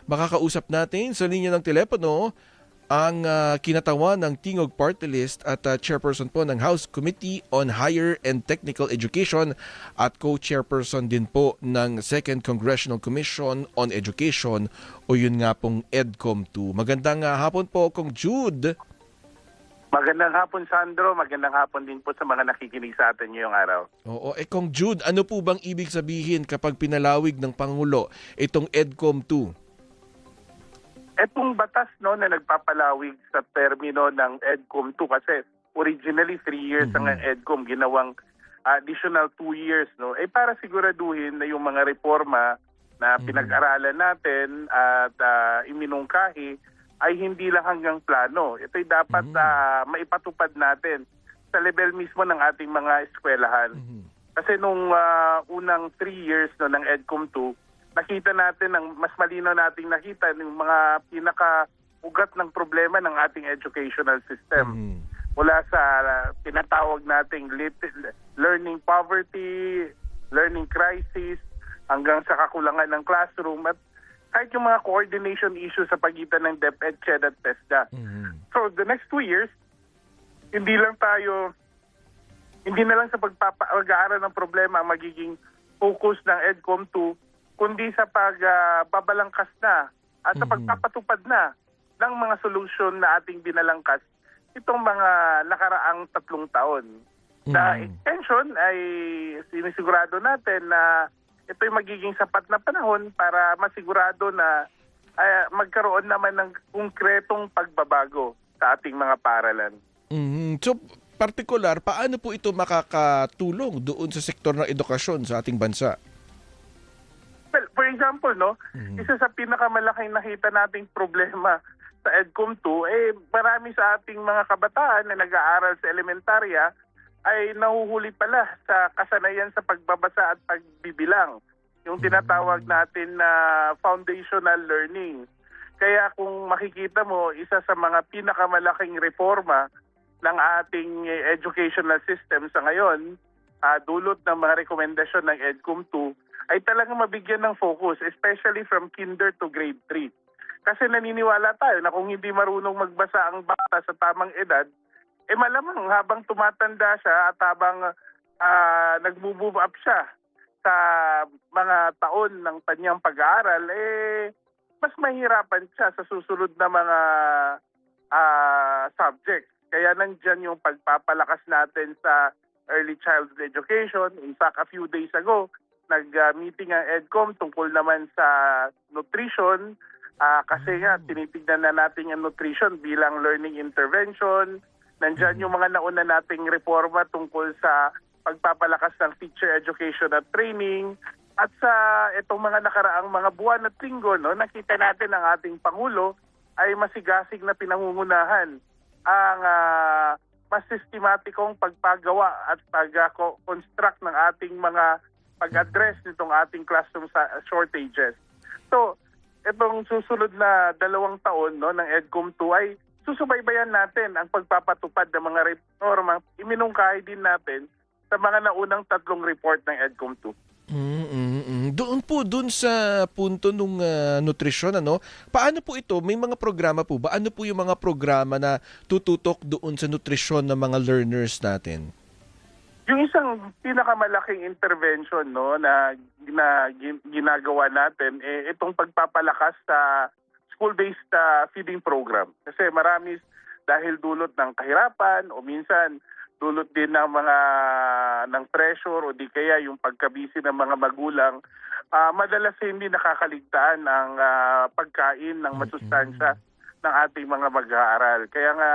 makakausap natin sa linya ng telepono ang kinatawan ng Tingog Party List at chairperson po ng House Committee on Higher and Technical Education at co-chairperson din po ng Second Congressional Commission on Education o yun nga pong EDCOM2. Magandang hapon po, Kong Jude. Magandang hapon, Sandro. Magandang hapon din po sa mga nakikinig sa atin ngayong araw. Oo, Kong Jude, ano po bang ibig sabihin kapag pinalawig ng Pangulo itong EDCOM2? Etong batas na nagpapalawig sa termino ng EDCOM 2 kasi originally 3 years ang EDCOM, ginawang additional 2 years para siguraduhin na yung mga reforma na pinag-aralan natin at iminungkahi ay hindi lang hanggang plano. Ito'y dapat maipatupad natin sa level mismo ng ating mga eskwelahan. Kasi nung unang 3 years ng EDCOM 2, nakita natin, mas malinaw nating nakita ng mga pinaka-ugat ng problema ng ating educational system. Mula sa tinatawag nating learning poverty, learning crisis, hanggang sa kakulangan ng classroom, at kahit yung mga coordination issues sa pagitan ng DepEd, CHED at TESDA. So the next 2 years, hindi na lang sa pag-aaral ng problema ang magiging focus ng EDCOM 2, kundi sa pagbabalangkas na at sa pagpapatupad na ng mga solusyon na ating binalangkas itong mga nakaraang 3 taon. Na extension ay sinisigurado natin na ito'y magiging sapat na panahon para masigurado na magkaroon naman ng konkretong pagbabago sa ating mga paaralan. So, partikular, paano po ito makakatulong doon sa sektor ng edukasyon sa ating bansa? Well, for example, isa sa pinakamalaking nakita nating problema sa EDCOM 2, marami sa ating mga kabataan na nag-aaral sa elementarya ay nahuhuli pala sa kasanayan sa pagbabasa at pagbibilang, yung tinatawag natin na foundational learning. Kaya kung makikita mo, isa sa mga pinakamalaking reforma ng ating educational system sa ngayon, dulot ng mga rekomendasyon ng EDCOM 2, ay talagang mabigyan ng focus, especially from kinder to grade 3. Kasi naniniwala tayo na kung hindi marunong magbasa ang bata sa tamang edad, malamang habang tumatanda siya at habang nag-move up siya sa mga taon ng kanyang pag-aaral, mas mahirapan siya sa susunod na mga subjects. Kaya nandyan yung pagpapalakas natin sa early childhood education. In fact, a few days ago, nag-meeting ang EDCOM tungkol naman sa nutrition kasi nga tinitignan na natin ang nutrition bilang learning intervention. Nandyan yung mga nauna nating reforma tungkol sa pagpapalakas ng teacher education at training. At sa itong mga nakaraang mga buwan at linggo, nakita natin ang ating Pangulo ay masigasig na pinangungunahan ang mas sistematikong pagpagawa at pag-construct ng ating mga pag-address nitong ating classroom shortages. So, itong susunod na 2 taon ng EDCOM 2 ay susubaybayan natin ang pagpapatupad ng mga reforma. Iminungkahi din natin sa mga naunang 3 report ng EDCOM 2. Doon sa punto ng nutrisyon, paano po ito? May mga programa po ba? Ano po yung mga programa na tututok doon sa nutrisyon ng mga learners natin? Yung isang pinakamalaking intervention na ginagawa natin, itong pagpapalakas sa school-based feeding program. Kasi marami dahil dulot ng kahirapan o minsan dulot din ng pressure o di kaya yung pagkabisi ng mga magulang, madalas hindi nakakaligtaan ang pagkain ng masustansya ng ating mga mag-aaral. Kaya nga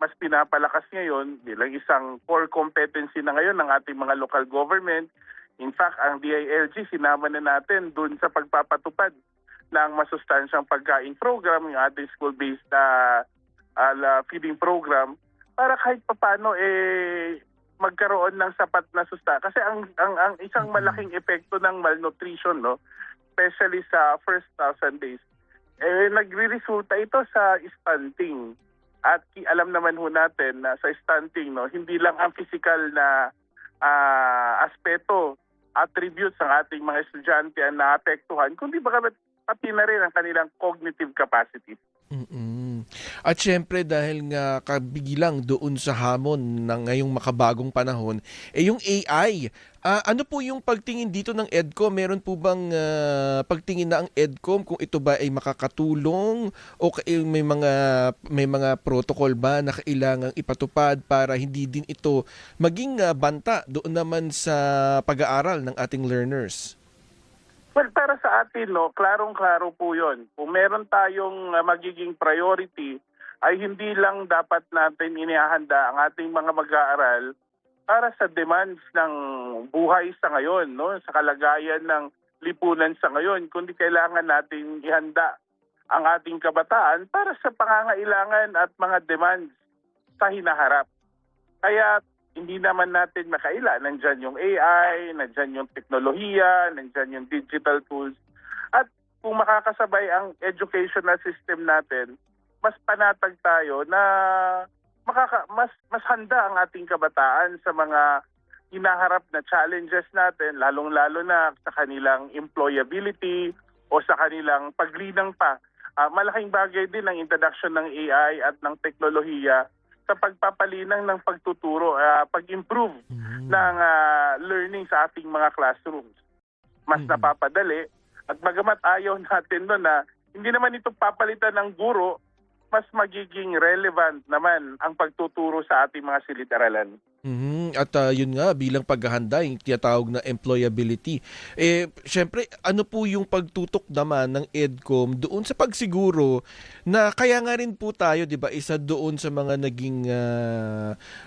mas pinapalakas ngayon bilang isang core competency na ngayon ng ating mga local government. In fact, ang DILG sinama na natin dun sa pagpapatupad ng masustansyang pagkain program, yung ating school-based feeding program, para kahit papano magkaroon ng sapat na sustansya. Kasi ang isang malaking epekto ng malnutrition, especially sa first 1,000 days, nagre-resulta ito sa stunting. At alam naman ho natin na sa stunting, hindi lang ang physical na aspeto, attributes ng ating mga estudyante ang naapektuhan, kundi baka pati na rin ang kanilang cognitive capacity. Mm. At syempre dahil nga kabilang doon sa hamon ng ngayong makabagong panahon, yung AI, ano po yung pagtingin dito ng EDCOM? Meron po bang pagtingin na ang EDCOM kung ito ba ay makakatulong o may mga protocol ba na kailangang ipatupad para hindi din ito maging banta doon naman sa pag-aaral ng ating learners? Well, para sa atin, no, klarong-klaro po yun. Kung meron tayong magiging priority, ay hindi lang dapat natin inihahanda ang ating mga mag-aaral para sa demands ng buhay sa ngayon, no, sa kalagayan ng lipunan sa ngayon, kundi kailangan natin ihanda ang ating kabataan para sa pangangailangan at mga demands sa hinaharap. Kaya hindi naman natin makaila. Nandyan yung AI, nandyan yung teknolohiya, nandyan yung digital tools. At kung makakasabay ang educational system natin, mas panatag tayo na mas handa ang ating kabataan sa mga hinaharap na challenges natin, lalong-lalo na sa kanilang employability o sa kanilang paglinang pa. Malaking bagay din ang introduction ng AI at ng teknolohiya sa pagpapalinang ng pagtuturo, pag-improve ng learning sa ating mga classrooms. Mas napapadali at bagamat ayaw natin doon na hindi naman ito papalitan ng guro, mas magiging relevant naman ang pagtuturo sa ating mga silid-aralan. At yun nga, bilang paghahanda, yung tinatawag na employability. Syempre, ano po yung pagtutok naman ng EDCOM doon sa pagsiguro na kaya nga rin po tayo, di ba, isa doon sa mga naging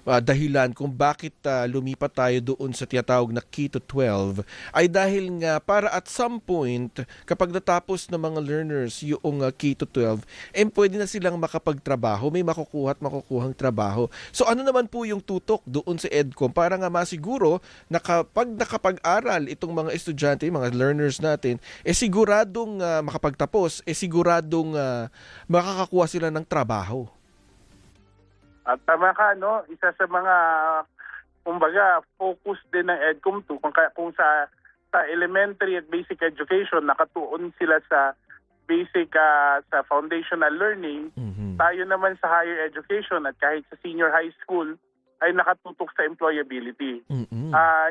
dahilan kung bakit lumipat tayo doon sa tinatawag na K-12 ay dahil nga para at some point, kapag natapos ng mga learners yung K-12, pwede na silang makapagtrabaho, may makukuha at makukuhang trabaho. So ano naman po yung tutok doon sa EDCOM para nga masiguro na kapag nakapag-aral itong mga estudyante, mga learners natin, siguradong makapagtapos, siguradong makakakuha sila ng trabaho. At tama ka, no? Isa sa mga, kumbaga, focus din ng EDCOM to kung sa elementary at basic education, nakatuon sila sa basic, sa foundational learning. Tayo naman sa higher education at kahit sa senior high school, ay nakatutok sa employability.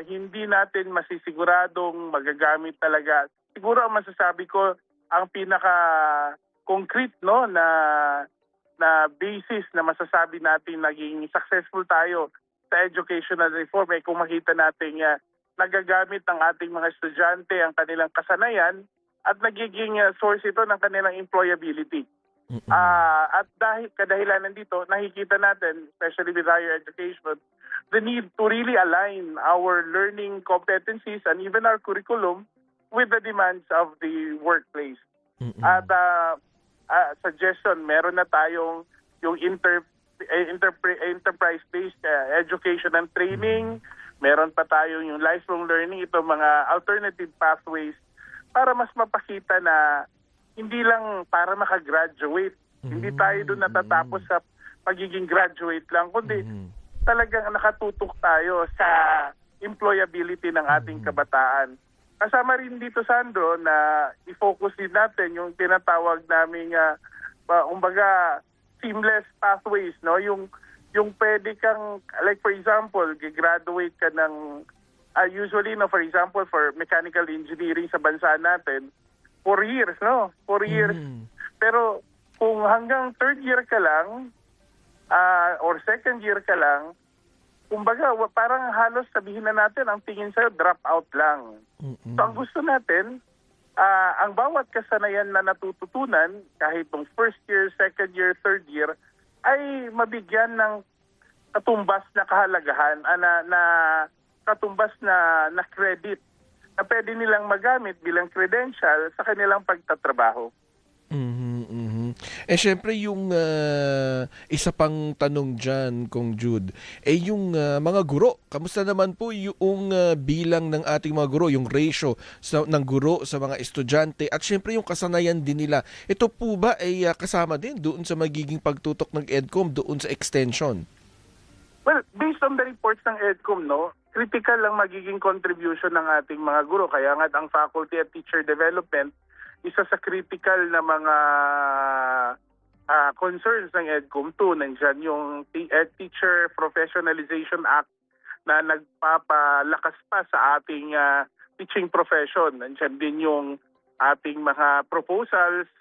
Hindi natin masisiguradong magagamit talaga. Siguro ang masasabi ko, ang pinaka-concrete, no, na basis na masasabi natin naging successful tayo sa educational reform ay kung makita natin nagagamit ng ating mga estudyante ang kanilang kasanayan at nagiging source ito ng kanilang employability. At dahil kadahilanan dito, nakikita natin, especially with higher education, the need to really align our learning competencies and even our curriculum with the demands of the workplace. At suggestion, meron na tayong yung enterprise-based education and training, meron pa tayong yung lifelong learning, ito mga alternative pathways para mas mapakita na hindi lang para makagraduate. Hindi tayo doon natatapos sa pagiging graduate lang, kundi talagang nakatutok tayo sa employability ng ating kabataan. Kasama rin dito, Sandro, na i-focus din natin yung tinatawag naming umbaga seamless pathways, no? Yung pwede kang, like for example, graduate ka ng usually, no, for example, for mechanical engineering sa bansa natin, 4 years, no? 4 years. Pero kung hanggang third year ka lang, or second year ka lang, kumbaga parang halos sabihin na natin, ang tingin sa'yo, drop out lang. So ang gusto natin, ang bawat kasanayan na natututunan, kahit ng first year, second year, third year, ay mabigyan ng katumbas na kahalagahan, na katumbas na credit na pwede nilang magamit bilang credential sa kanilang pagtatrabaho. Syempre yung isa pang tanong dyan, Kong Jude, yung mga guro. Kamusta naman po yung bilang ng ating mga guro, yung ratio ng guro sa mga estudyante at syempre yung kasanayan din nila. Ito po ba ay kasama din doon sa magiging pagtutok ng EDCOM doon sa extension? Well, based on the reports ng EDCOM, no, critical lang magiging contribution ng ating mga guro. Kaya nga ang faculty at teacher development isa sa critical na mga concerns ng EDCOM 2. Nandiyan yung Teacher Professionalization Act na nagpapalakas pa sa ating teaching profession. Nandiyan din yung ating mga proposals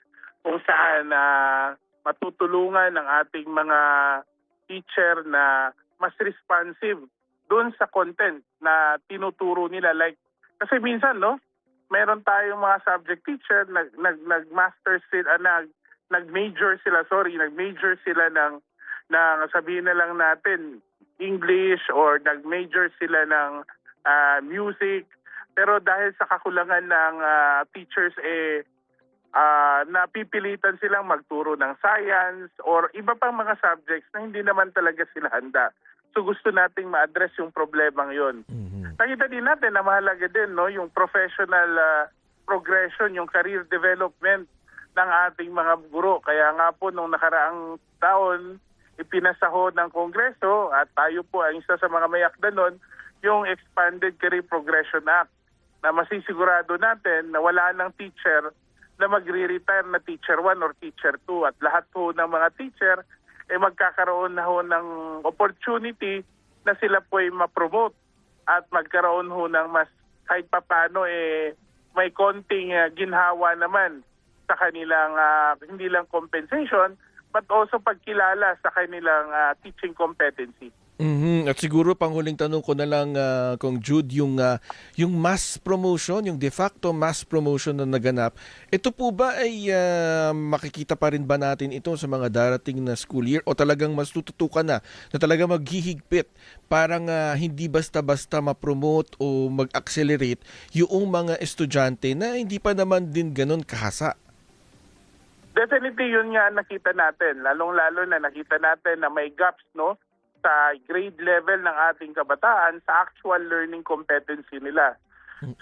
kung saan matutulungan ng ating mga teacher na mas responsive doon sa content na tinuturo nila. Like, kasi minsan, no, meron tayong mga subject teacher, nag-master sila, nag-major sila ng sabihin na lang natin, English, or nag-major sila ng music. Pero dahil sa kakulangan ng teachers, napipilitan silang magturo ng science or iba pang mga subjects na hindi naman talaga sila handa. So gusto nating ma-address yung problemang yon. Nakita din natin na mahalaga din, no, yung professional progression, yung career development ng ating mga guro. Kaya nga po nung nakaraang taon, ipinasaho ng Kongreso at tayo po ang isa sa mga mayakda nun, yung Expanded Career Progression Act na masisigurado natin na wala ng teacher na magre-retire na teacher 1 or teacher 2 at lahat po ng mga teacher magkakaroon na ho ng opportunity na sila po ay ma-promote at magkaroon ho ng mas kahit papano may konting ginhawa naman sa kanilang hindi lang compensation but also pagkilala sa kanilang teaching competency. At siguro panghuling tanong ko na lang Kung Jude, yung mass promotion, yung de facto mass promotion na naganap, ito po ba ay makikita pa rin ba natin ito sa mga darating na school year o talagang mas tututukan na talagang maghihigpit parang hindi basta-basta ma-promote o mag-accelerate yung mga estudyante na hindi pa naman din ganun kahasa? Definitely yun nga nakita natin, lalong-lalo na nakita natin na may gaps, no, sa grade level ng ating kabataan sa actual learning competency nila.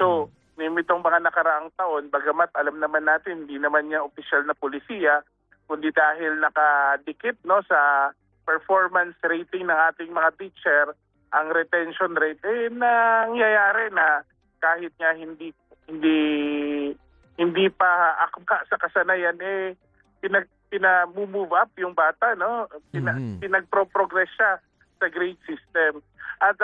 So, itong mga nakaraang taon, bagamat alam naman natin hindi naman niya opisyal na pulisiya, kundi dahil nakadikit, no, sa performance rating ng ating mga teacher, ang retention rate nangyayari na kahit nga hindi pa akma sa kasanayan pinamove up yung bata, no? Pinagpro-progress siya sa grade system. At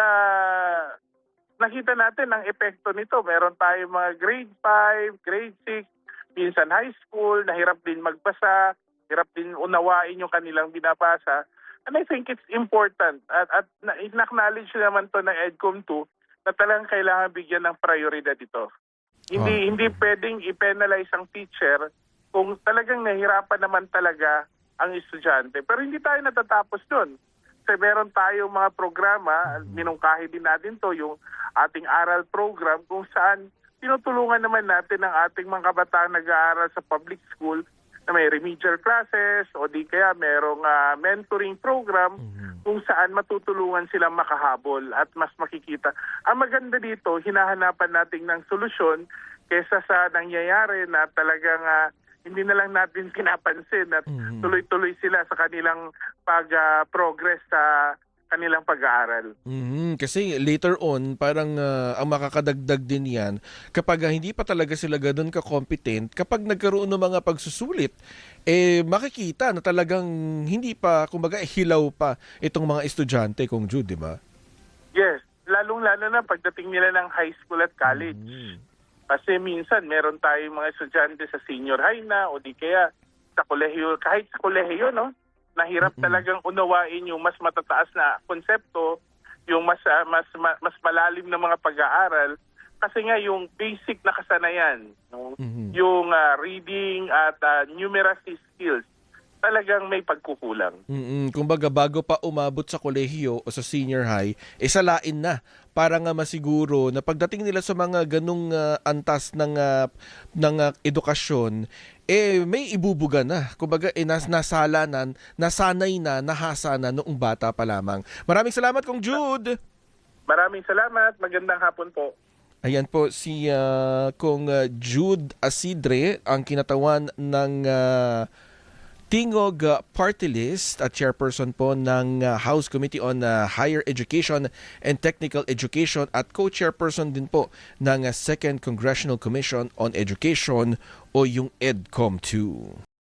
nakita natin ang epekto nito. Meron tayong mga grade 5, grade 6, minsan high school, nahirap din magbasa, hirap din unawain yung kanilang binabasa. And I think it's important at in-acknowledge naman to ng EDCOM 2 na talagang kailangan bigyan ng prioridad ito. Hindi pwedeng i-penalize ang teacher kung talagang nahirapan naman talaga ang estudyante. Pero hindi tayo natatapos doon. Kasi meron tayong mga programa, minungkahi din natin to, yung ating aral program kung saan tinutulungan naman natin ang ating mga kabataan nag-aaral sa public school na may remedial classes o di kaya merong mentoring program kung saan matutulungan silang makahabol at mas makikita. Ang maganda dito, hinahanapan natin ng solusyon kesa sa nangyayari na talagang hindi na lang natin pinapansin at tuloy-tuloy sila sa kanilang pag-progress sa kanilang pag-aaral. Kasi later on, parang ang makakadagdag din yan, kapag hindi pa talaga sila ganun ka-competent, kapag nagkaroon ng mga pagsusulit, makikita na talagang hindi pa, kumbaga, hilaw pa itong mga estudyante, Kung Jude, di ba? Yes, lalong-lalo na pagdating nila ng high school at college. Kasi minsan meron tayong mga estudyante sa senior high na o di kaya sa kolehiyo, kahit sa kolehiyo, no? Nahirap talagang unawain yung mas matataas na konsepto, yung mas malalim na mga pag-aaral kasi nga yung basic na kasanayan, no? Yung reading at numeracy skills talagang may pagkukulang. Kumbaga bago pa umabot sa kolehiyo o sa senior high, salain na para nga masiguro na pagdating nila sa mga ganung antas ng edukasyon, may ibubuga na. Kumbaga nasalanan, nasanay na, nahasa na noong bata pa lamang. Maraming salamat, Kung Jude. Maraming salamat. Magandang hapon po. Ayan po si Kung Jude Asidre, ang kinatawan ng Tingog Party List at chairperson po ng House Committee on Higher Education and Technical Education at co-chairperson din po ng Second Congressional Commission on Education o yung EDCOM 2.